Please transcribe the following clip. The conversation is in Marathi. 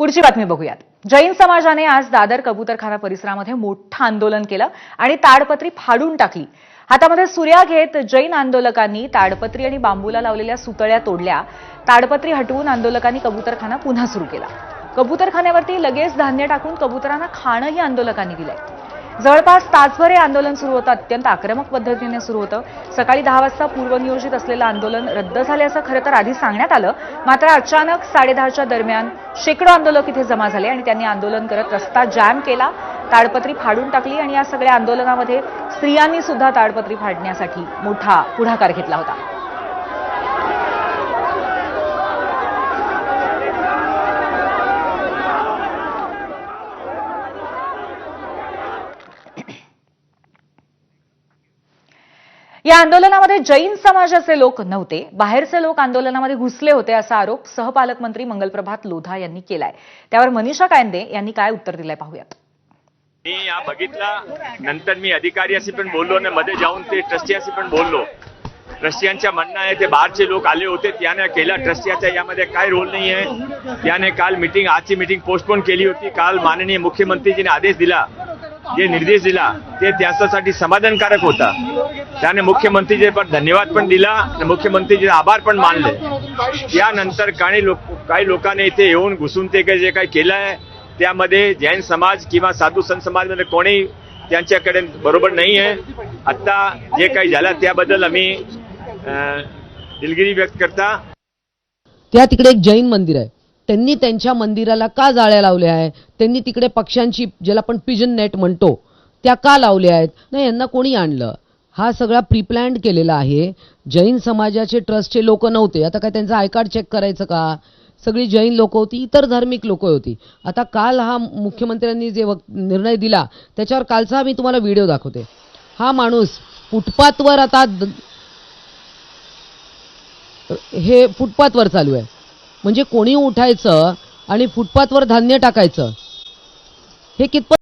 पुढची बातमी बघूयात। जैन समाजाने आज दादर कबूतरखाना परिसरामध्ये मोठं आंदोलन केलं आणि ताडपत्री फाडून टाकली। हातामध्ये सुऱ्या घेत जैन आंदोलकांनी ताडपत्री आणि बांबूला लावलेल्या सुतळ्या तोडल्या। ताडपत्री हटवून आंदोलकांनी कबूतरखाना पुन्हा सुरू केला। कबूतरखान्यावरती लगेच धान्य टाकून कबूतरांना खाणंही आंदोलकांनी दिलंय। जवळपास तासभर हे आंदोलन सुरू होतं। अत्यंत आक्रमक पद्धतीने सुरू होतं। सकाळी 10 वाजता पूर्वनियोजित असलेलं आंदोलन रद्द झाल्याचं खरं तर आधी सांगण्यात आलं, मात्र अचानक 10:30च्या दरम्यान शेकडो आंदोलक इथे जमा झाले आणि त्यांनी आंदोलन करत रस्ता जॅम केला, ताडपत्री फाडून टाकली आणि या सगळ्या आंदोलनामध्ये स्त्रियांनी सुद्धा ताडपत्री फाडण्यासाठी मोठा पुढाकार घेतला होता। या आंदोलनामध्ये जैन समाजाचे लोक नव्हते, बाहेरचे लोक आंदोलनामध्ये घुसले होते असा आरोप सहपालकमंत्री मंगलप्रभात लोधा यांनी केलाय। त्यावर मनीषा कायंदे यांनी काय उत्तर दिलंय पाहूयात। मी या बघितला, नंतर मी अधिकाऱ्याशी पण बोललो आणि मध्ये जाऊन ते ट्रस्टियाशी पण बोललो। ट्रस्टियांच्या म्हणणं आहे ते बाहेरचे लोक आले होते, त्याने केला। ट्रस्टियाचा यामध्ये काय रोल नाही आहे। त्याने काल मीटिंग, आजची मीटिंग पोस्टपोन केली होती। काल माननीय मुख्यमंत्रीजीने आदेश दिला, जे निर्देश दिला ते त्याच्यासाठी समाधानकारक होता। त्याने मुख्यमंत्रीजी पण धन्यवाद पण दिला आणि मुख्यमंत्रीचे आभार पण मानले। त्यानंतर काही लोकांनी इथे येऊन घुसून ते जे काही केलं आहे त्यामध्ये जैन समाज किंवा साधू संत समाजमध्ये कोणी त्यांच्याकडे बरोबर नाही आहे। आता जे काही झालं त्याबद्दल आम्ही दिलगिरी व्यक्त करता। त्या तिकडे एक जैन मंदिर आहे, त्यांनी त्यांच्या मंदिराला का जाळ्या लावल्या आहे? त्यांनी तिकडे पक्ष्यांची, ज्याला आपण पिजन नेट म्हणतो, त्या का लावल्या आहेत? नाही, यांना कोणी आणलं? हा सगळा प्रीप्लॅन्ड केलेला आहे। जैन समाजाचे ट्रस्टचे लोक नव्हते, आता काय त्यांचं आय कार्ड चेक करायचं का? सगळी जैन लोक होती, इतर धार्मिक लोक होती। आता काल हा मुख्यमंत्र्यांनी जे निर्णय दिला त्याच्यावर कालचा मी तुम्हाला व्हिडिओ दाखवते। हा माणूस फुटपाथवर, आता हे फुटपाथवर चालू आहे, म्हणजे कोणी उठायचं आणि फुटपाथवर धान्य टाकायचं, हे कितपत